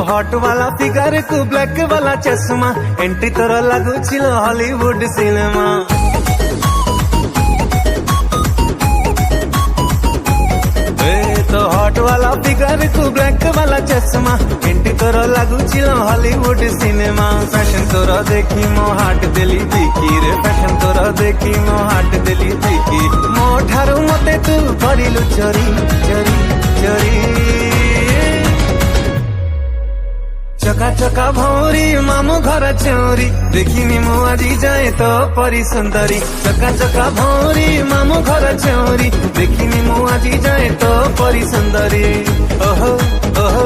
hot वाला figure को black वाला चश्मा एंट्री तोर लगुचिल हॉलीवुड सिनेमा तो हॉट वाला फिगर को ब्लैक वाला चश्मा एंट्री तोर लगुचिल हॉलीवुड सिनेमा फैशन तोर देखी मो हार्ट देली दिकी रे फैशन तोर देखी मो हार्ट देली दिकी मो ठारू मते तू करिलु चोरी चोरी चोरी चका चका भौरी मामू घर चोरी देखिनी मु आजी जाए तो परी सुंदरी चका चका भौरी मामू घर चोरी देखिनी मु आजी जाए तो परी सुंदरी ओहो ओहो